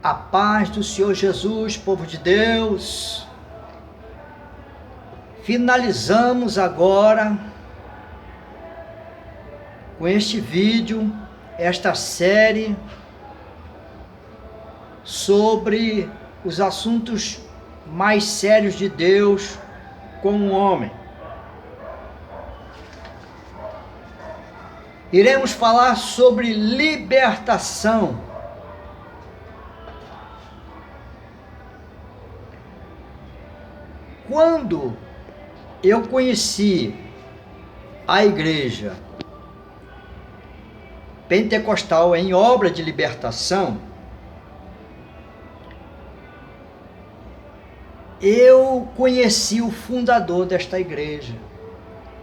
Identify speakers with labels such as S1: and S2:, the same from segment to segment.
S1: A paz do Senhor Jesus, povo de Deus. Finalizamos agora com este vídeo, esta série sobre os assuntos mais sérios de Deus com o homem. Iremos falar sobre libertação. Quando eu conheci a igreja pentecostal em obra de libertação, eu conheci o fundador desta igreja,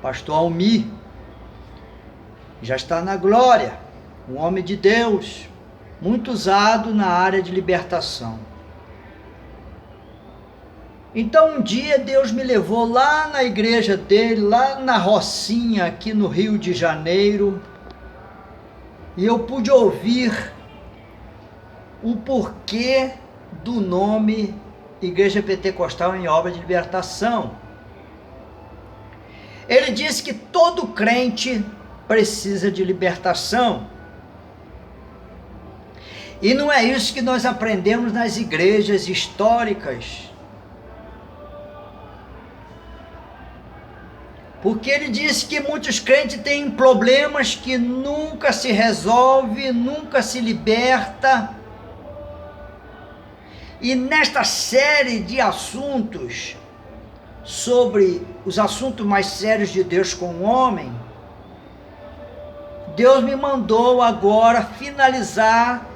S1: pastor Almir. Já está na glória, um homem de Deus, muito usado na área de libertação. Então um dia Deus me levou lá na igreja dele, lá na Rocinha, aqui no Rio de Janeiro, e eu pude ouvir o porquê do nome Igreja Pentecostal em Obra de Libertação. Ele disse que todo crente precisa de libertação. E não é isso que nós aprendemos nas igrejas históricas. Porque ele disse que muitos crentes têm problemas que nunca se resolve, nunca se liberta. E nesta série de assuntos, sobre os assuntos mais sérios de Deus com o homem, Deus me mandou agora finalizar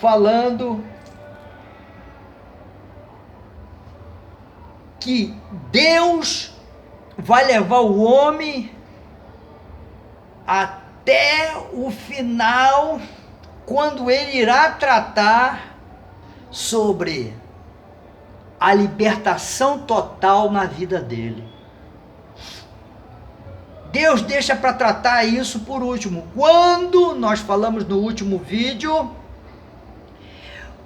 S1: falando que Deus vai levar o homem até o final, quando ele irá tratar sobre a libertação total na vida dele. Deus deixa para tratar isso por último. Quando nós falamos no último vídeo,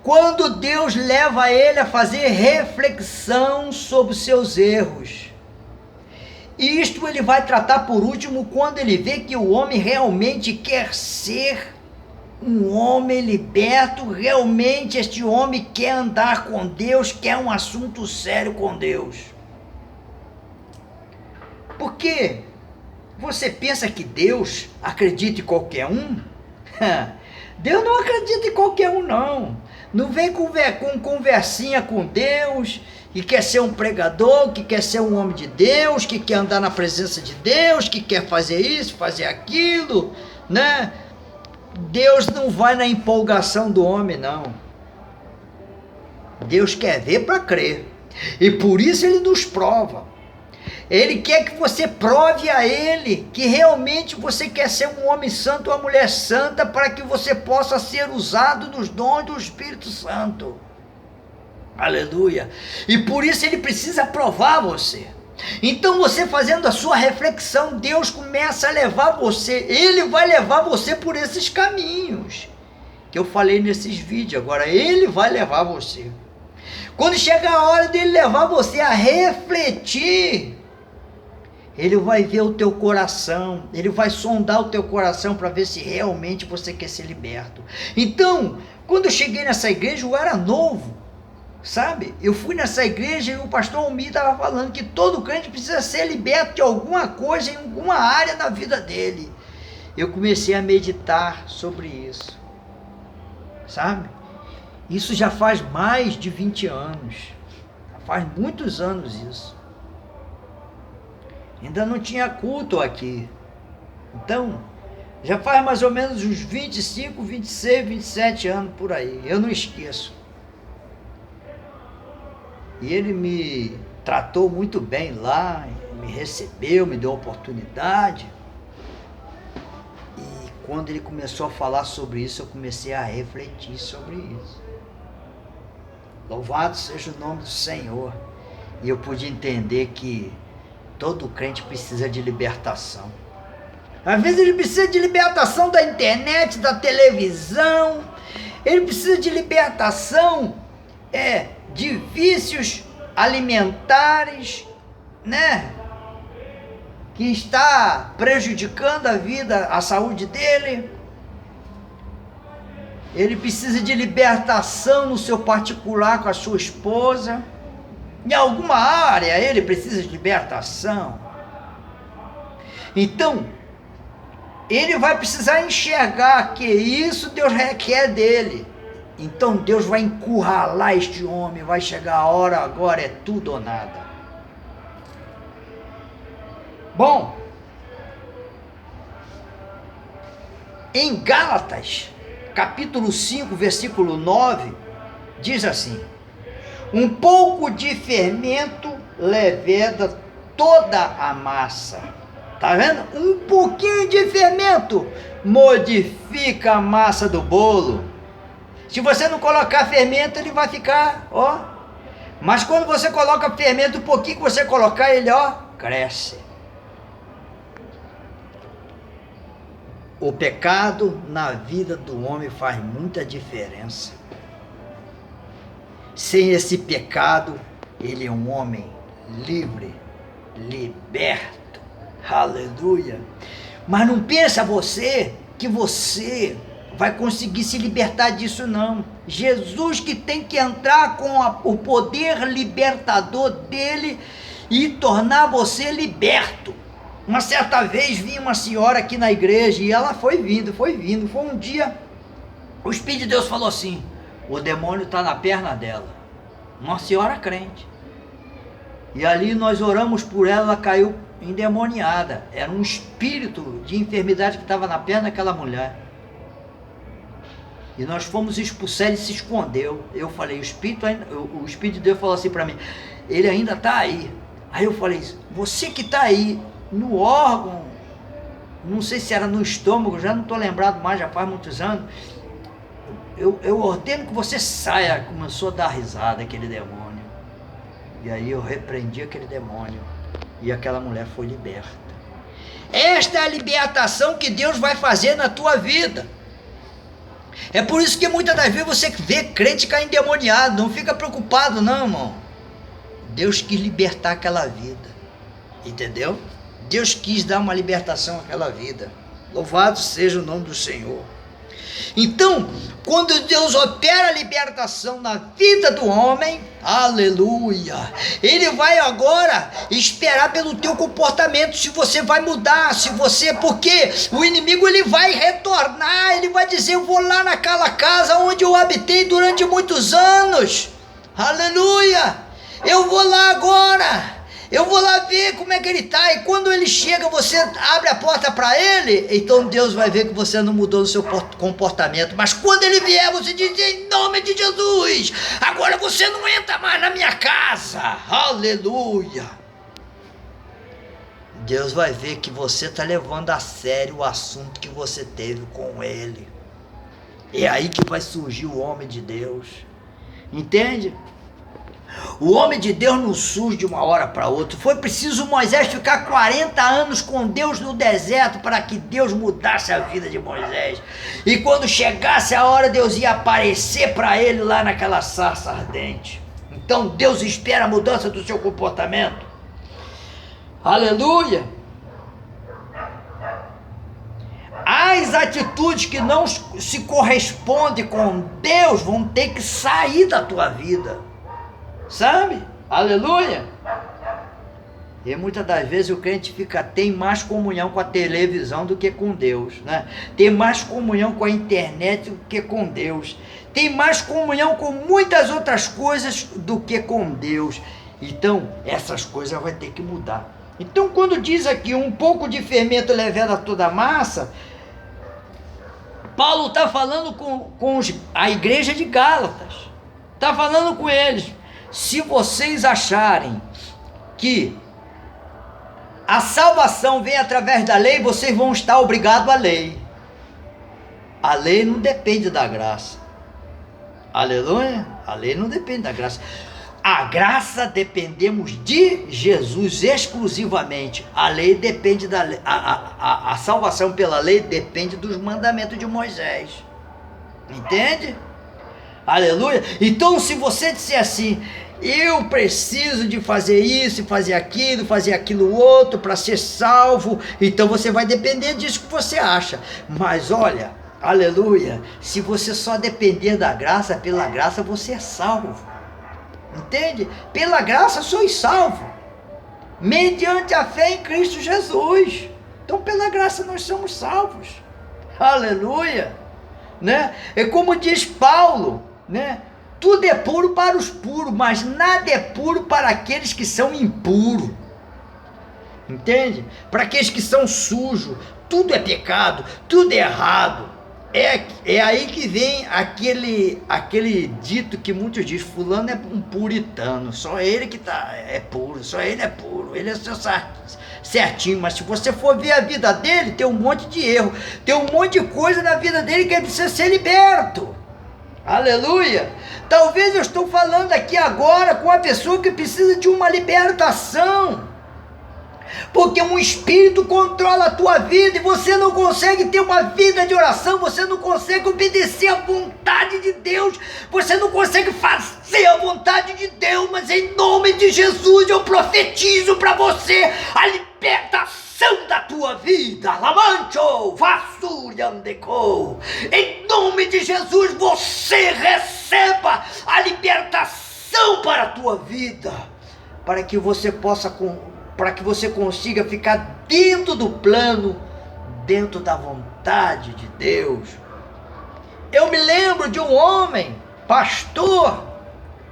S1: quando Deus leva ele a fazer reflexão sobre os seus erros. E isto ele vai tratar por último quando ele vê que o homem realmente quer ser um homem liberto, realmente este homem quer andar com Deus, quer um assunto sério com Deus. Porque você pensa que Deus acredita em qualquer um? Deus não acredita em qualquer um, não. Não vem com conversinha com Deus, que quer ser um pregador, que quer ser um homem de Deus, que quer andar na presença de Deus, que quer fazer isso, fazer aquilo, né? Deus não vai na empolgação do homem, não. Deus quer ver para crer. E por isso ele nos prova. Ele quer que você prove a ele que realmente você quer ser um homem santo ou uma mulher santa, para que você possa ser usado nos dons do Espírito Santo. Aleluia. E por isso ele precisa provar você. Então você fazendo a sua reflexão, Deus começa a levar você, ele vai levar você por esses caminhos que eu falei nesses vídeos. Agora ele vai levar você. Quando chega a hora dele levar você a refletir, ele vai ver o teu coração, ele vai sondar o teu coração para ver se realmente você quer ser liberto. Então, quando eu cheguei nessa igreja, eu era novo. Sabe, eu fui nessa igreja e o pastor Almir estava falando que todo crente precisa ser liberto de alguma coisa em alguma área da vida dele. Eu comecei a meditar sobre isso, sabe? Isso já faz mais de 20 anos, faz muitos anos isso. Ainda não tinha culto aqui, então já faz mais ou menos uns 25, 26, 27 anos por aí, eu não esqueço. E ele me tratou muito bem lá, me recebeu, me deu oportunidade. E quando ele começou a falar sobre isso, eu comecei a refletir sobre isso. Louvado seja o nome do Senhor. E eu pude entender que todo crente precisa de libertação. Às vezes ele precisa de libertação da internet, da televisão, Ele precisa de libertação de vícios alimentares, né? Que está prejudicando a vida, a saúde dele. Ele precisa de libertação no seu particular com a sua esposa. Em alguma área ele precisa de libertação. Então, ele vai precisar enxergar que isso Deus requer dele. Então Deus vai encurralar este homem, vai chegar a hora, agora é tudo ou nada. Bom, em Gálatas, capítulo 5, versículo 9, diz assim: um pouco de fermento leveda toda a massa. Tá vendo? Um pouquinho de fermento modifica a massa do bolo. Se você não colocar fermento, ele vai ficar, ó. Mas quando você coloca fermento, um pouquinho que você colocar, ele, ó, cresce. O pecado na vida do homem faz muita diferença. Sem esse pecado, ele é um homem livre, liberto. Aleluia. Mas não pensa você que você vai conseguir se libertar disso, não. Jesus que tem que entrar com o poder libertador dele e tornar você liberto. Uma certa vez vinha uma senhora aqui na igreja e ela foi vindo. Foi um dia, o Espírito de Deus falou assim: o demônio está na perna dela. Uma senhora crente. E ali nós oramos por ela, ela caiu endemoniada. Era um espírito de enfermidade que estava na perna daquela mulher. E nós fomos expulsar, ele se escondeu. Eu falei, o Espírito de Deus falou assim para mim: ele ainda está aí. Aí eu falei, você que está aí no órgão, não sei se era no estômago, já não estou lembrado mais, já faz muitos anos, eu ordeno que você saia. Começou a dar risada aquele demônio. E aí eu repreendi aquele demônio e aquela mulher foi liberta. Esta é a libertação que Deus vai fazer na tua vida. É por isso que muitas das vezes você vê crente cair endemoniado. Não fica preocupado não, irmão. Deus quis libertar aquela vida, entendeu? Deus quis dar uma libertação àquela vida. Louvado seja o nome do Senhor. Então, quando Deus opera a libertação na vida do homem, aleluia, ele vai agora esperar pelo teu comportamento, se você vai mudar, porque o inimigo ele vai retornar, ele vai dizer, eu vou lá naquela casa onde eu habitei durante muitos anos, aleluia, eu vou lá agora, eu vou lá ver como é que ele está. E quando ele chega, você abre a porta para ele, então Deus vai ver que você não mudou o seu comportamento. Mas quando ele vier, você diz, em nome de Jesus, agora você não entra mais na minha casa, aleluia. Deus vai ver que você está levando a sério o assunto que você teve com ele. É aí que vai surgir o homem de Deus, entende? O homem de Deus não surge de uma hora para outra. Foi preciso Moisés ficar 40 anos com Deus no deserto para que Deus mudasse a vida de Moisés. E quando chegasse a hora, Deus ia aparecer para ele lá naquela sarça ardente. Então Deus espera a mudança do seu comportamento. Aleluia! As atitudes que não se correspondem com Deus vão ter que sair da tua vida. Sabe? Aleluia! E muitas das vezes o crente tem mais comunhão com a televisão do que com Deus, né? Tem mais comunhão com a internet do que com Deus. Tem mais comunhão com muitas outras coisas do que com Deus. Então, essas coisas vai ter que mudar. Então, quando diz aqui, um pouco de fermento leveda toda a massa, Paulo está falando com a igreja de Gálatas. Está falando com eles. Se vocês acharem que a salvação vem através da lei, vocês vão estar obrigados à lei. A lei não depende da graça. Aleluia? A lei não depende da graça. A graça dependemos de Jesus exclusivamente. A lei depende da lei. A salvação pela lei depende dos mandamentos de Moisés. Entende? Aleluia. Então, se você disser assim, eu preciso de fazer isso, fazer aquilo outro para ser salvo, então você vai depender disso que você acha. Mas olha, aleluia, se você só depender da graça, pela graça você é salvo. Entende? Pela graça sois salvo, mediante a fé em Cristo Jesus. Então pela graça nós somos salvos. Aleluia, né? É como diz Paulo, né? Tudo é puro para os puros, mas nada é puro para aqueles que são impuros. Entende? Para aqueles que são sujos, tudo é pecado, tudo é errado. É aí que vem aquele dito que muitos dizem, fulano é um puritano, só ele que é puro, só ele é puro, ele é seu certinho. Mas se você for ver a vida dele, tem um monte de erro, tem um monte de coisa na vida dele que ele precisa ser liberto. Aleluia. Talvez eu estou falando aqui agora com uma pessoa que precisa de uma libertação, porque um espírito controla a tua vida e você não consegue ter uma vida de oração, você não consegue obedecer à vontade de Deus, você não consegue fazer a vontade de Deus. Mas em nome de Jesus eu profetizo para você a libertação da tua vida. Lamancho, vassuriandeco. Em nome de Jesus você receba a libertação para a tua vida, para que você consiga ficar dentro do plano, dentro da vontade de Deus. Eu me lembro de um homem, pastor,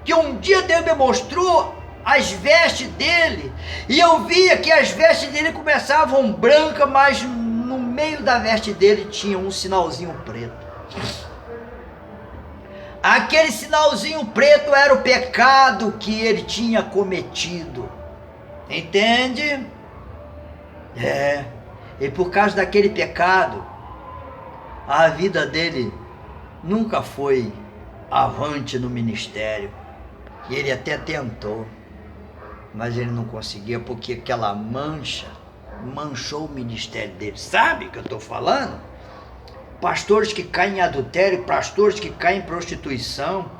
S1: que um dia Deus me mostrou as vestes dele, e eu via que as vestes dele começavam brancas, mas no meio da veste dele tinha um sinalzinho preto. Aquele sinalzinho preto era o pecado que ele tinha cometido. Entende? E por causa daquele pecado, a vida dele nunca foi avante no ministério. E ele até tentou, mas ele não conseguia, porque aquela mancha manchou o ministério dele. Sabe o que eu estou falando? Pastores que caem em adultério, pastores que caem em prostituição,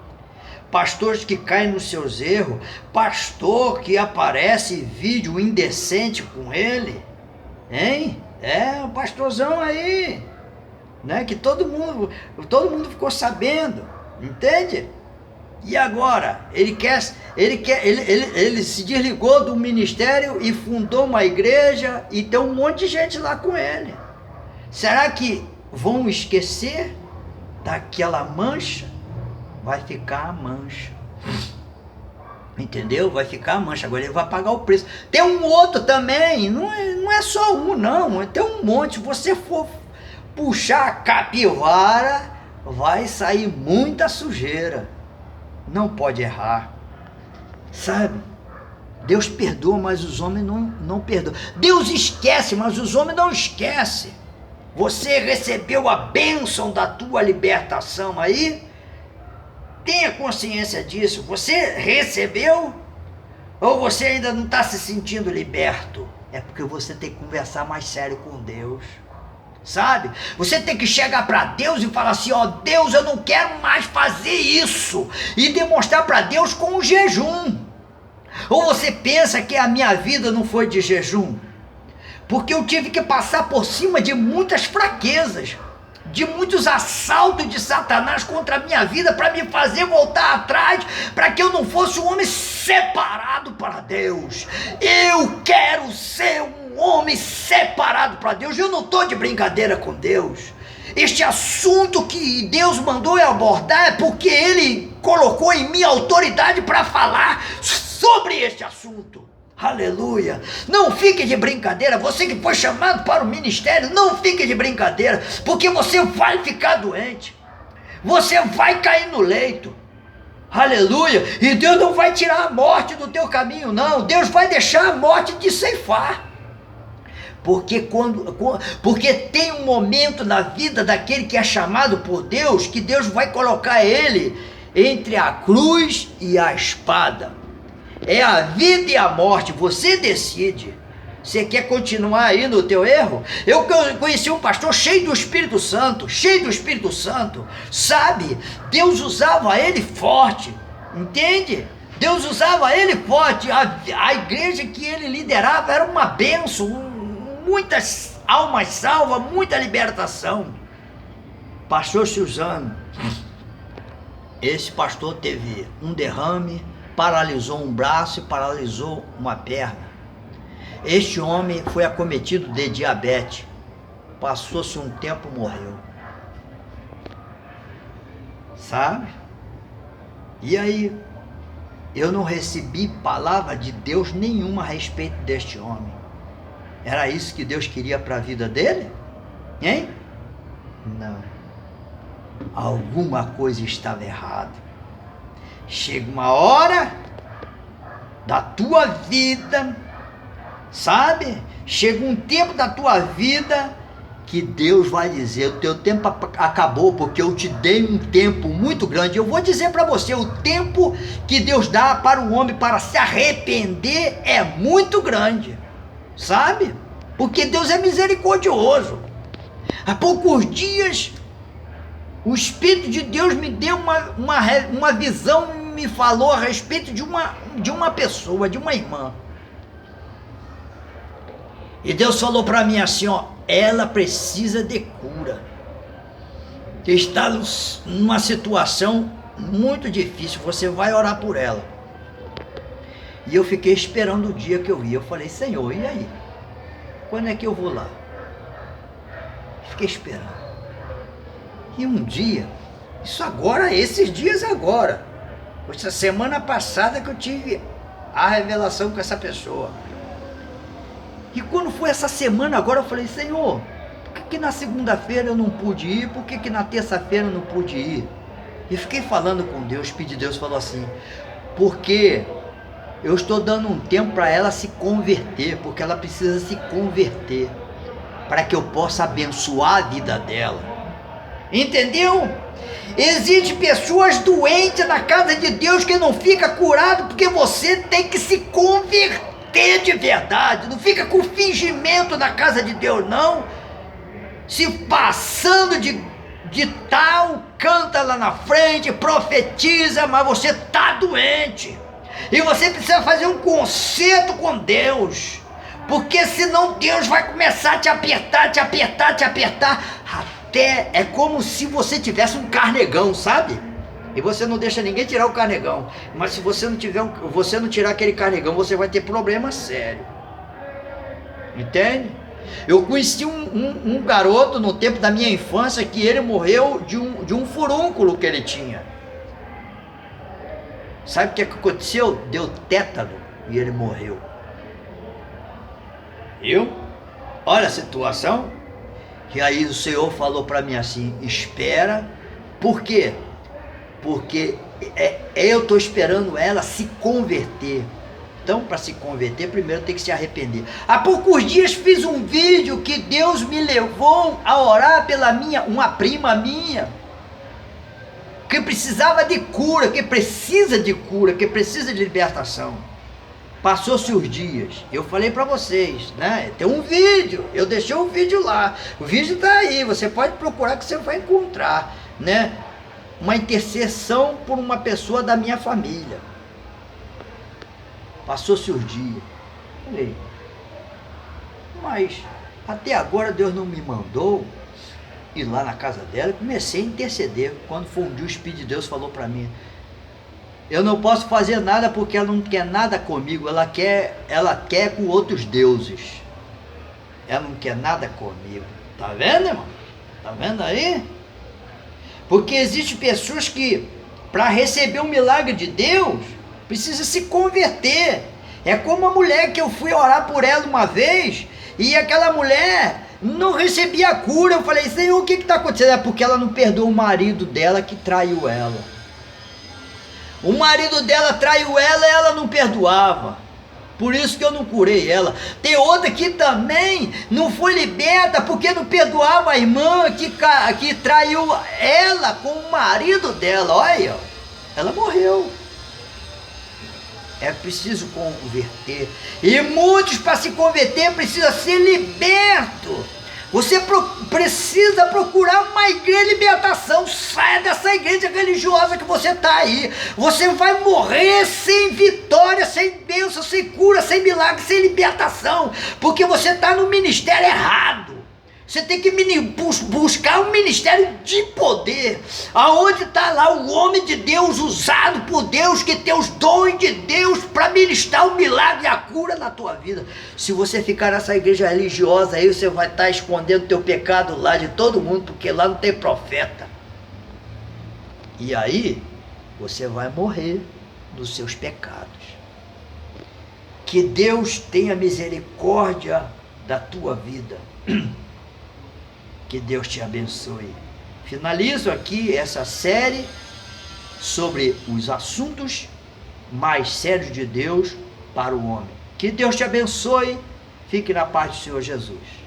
S1: pastores que caem nos seus erros, pastor que aparece vídeo indecente com ele, hein? Um pastorzão aí, né? Que todo mundo ficou sabendo, entende? E agora ele se desligou do ministério e fundou uma igreja e tem um monte de gente lá com ele. Será que vão esquecer daquela mancha? Vai ficar a mancha, entendeu? Vai ficar a mancha. Agora ele vai pagar o preço. Tem um outro também, não é só um não, tem um monte. Se você for puxar a capivara, vai sair muita sujeira. Não pode errar, sabe? Deus perdoa, mas os homens não perdoam. Deus esquece, mas os homens não esquecem. Você recebeu a bênção da tua libertação aí? Tenha consciência disso. Você recebeu? Ou você ainda não está se sentindo liberto? É porque você tem que conversar mais sério com Deus, sabe? Você tem que chegar para Deus e falar assim, ó, Deus, eu não quero mais fazer isso, e demonstrar para Deus com o jejum. Ou você pensa que a minha vida não foi de jejum? Porque eu tive que passar por cima de muitas fraquezas, de muitos assaltos de Satanás contra a minha vida, para me fazer voltar atrás, para que eu não fosse um homem separado para Deus. Eu quero ser um homem separado para Deus. Eu não estou de brincadeira com Deus. Este assunto que Deus mandou eu abordar é porque Ele colocou em mim autoridade para falar sobre este assunto. Aleluia. Não fique de brincadeira. Você que foi chamado para o ministério, não fique de brincadeira, porque você vai ficar doente, você vai cair no leito. Aleluia. E Deus não vai tirar a morte do teu caminho, não. Deus vai deixar a morte te ceifar. Porque tem um momento na vida daquele que é chamado por Deus, que Deus vai colocar ele entre a cruz e a espada. É a vida e a morte, você decide. Você quer continuar aí no teu erro? Eu conheci um pastor cheio do Espírito Santo, sabe? Deus usava ele forte, entende? Deus usava ele forte, a igreja que ele liderava era uma bênção, muitas almas salvas, muita libertação. Pastor Suzano, esse pastor teve um derrame, paralisou um braço e paralisou uma perna. Este homem foi acometido de diabetes, passou-se um tempo, morreu. Sabe? E aí, eu não recebi palavra de Deus nenhuma a respeito deste homem. Era isso que Deus queria para a vida dele? Hein? Não. Alguma coisa estava errada. Chega uma hora da tua vida, sabe? Chega um tempo da tua vida que Deus vai dizer, o teu tempo acabou, porque eu te dei um tempo muito grande. Eu vou dizer para você, o tempo que Deus dá para o homem para se arrepender é muito grande, sabe? Porque Deus é misericordioso. Há poucos dias, o Espírito de Deus me deu uma visão, me falou a respeito de uma pessoa, de uma irmã. E Deus falou para mim assim, ó, ela precisa de cura. Está numa situação muito difícil, você vai orar por ela. E eu fiquei esperando o dia que eu ia. Eu falei, Senhor, e aí? Quando é que eu vou lá? Fiquei esperando. E um dia, isso agora, esses dias agora, essa semana passada que eu tive a revelação com essa pessoa. E quando foi essa semana agora, eu falei, Senhor, por que na segunda-feira eu não pude ir? Por que na terça-feira eu não pude ir? E fiquei falando com Deus, pedi, Deus falou assim, porque eu estou dando um tempo para ela se converter, porque ela precisa se converter, para que eu possa abençoar a vida dela. Entendeu? Existem pessoas doentes na casa de Deus que não fica curado, porque você tem que se converter de verdade, não fica com fingimento na casa de Deus, não. Se passando de tal, canta lá na frente, profetiza, mas você está doente. E você precisa fazer um concerto com Deus, porque senão Deus vai começar a te apertar, até é como se você tivesse um carnegão, sabe? E você não deixa ninguém tirar o carnegão. Mas se você não tirar aquele carnegão, você vai ter problema sério. Entende? Eu conheci um garoto no tempo da minha infância que ele morreu de um furúnculo que ele tinha. Sabe o que aconteceu? Deu tétano e ele morreu. Viu? Olha a situação. E aí o Senhor falou para mim assim, espera. Por quê? Porque eu estou esperando ela se converter. Então, para se converter, primeiro tem que se arrepender. Há poucos dias fiz um vídeo que Deus me levou a orar pela uma prima minha, que precisava de cura, que precisa de cura, que precisa de libertação. Passou-se os dias, eu falei para vocês, né? Tem um vídeo, eu deixei o vídeo lá. O vídeo está aí, você pode procurar que você vai encontrar, né? Uma intercessão por uma pessoa da minha família. Passou-se os dias. Falei, mas até agora Deus não me mandou ir lá na casa dela. E comecei a interceder. Quando foi um dia, o Espírito de Deus falou para mim, eu não posso fazer nada porque ela não quer nada comigo. Ela quer com outros deuses. Ela não quer nada comigo. Tá vendo, irmão? Tá vendo aí? Porque existem pessoas que, para receber o milagre de Deus, precisa se converter. É como a mulher que eu fui orar por ela uma vez, e aquela mulher não recebia a cura. Eu falei, Senhor, o que está acontecendo? É porque ela não perdoou o marido dela que traiu ela. O marido dela traiu ela e ela não perdoava. Por isso que eu não curei ela. Tem outra que também não foi liberta porque não perdoava a irmã que traiu ela com o marido dela. Olha, ela morreu. é preciso converter. E muitos, para se converter, precisam ser libertos. Você precisa procurar uma igreja de libertação. Saia dessa igreja religiosa que você está aí. Você vai morrer sem vitória, sem bênção, sem cura, sem milagre, sem libertação. Porque você está no ministério errado. Você tem que buscar um ministério de poder, aonde está lá o homem de Deus, usado por Deus, que tem os dons de Deus para ministrar o milagre e a cura na tua vida. Se você ficar nessa igreja religiosa aí, você vai estar escondendo teu pecado lá de todo mundo, porque lá não tem profeta. E aí, você vai morrer dos seus pecados. Que Deus tenha misericórdia da tua vida. Que Deus te abençoe. Finalizo aqui essa série sobre os assuntos mais sérios de Deus para o homem. Que Deus te abençoe. Fique na paz do Senhor Jesus.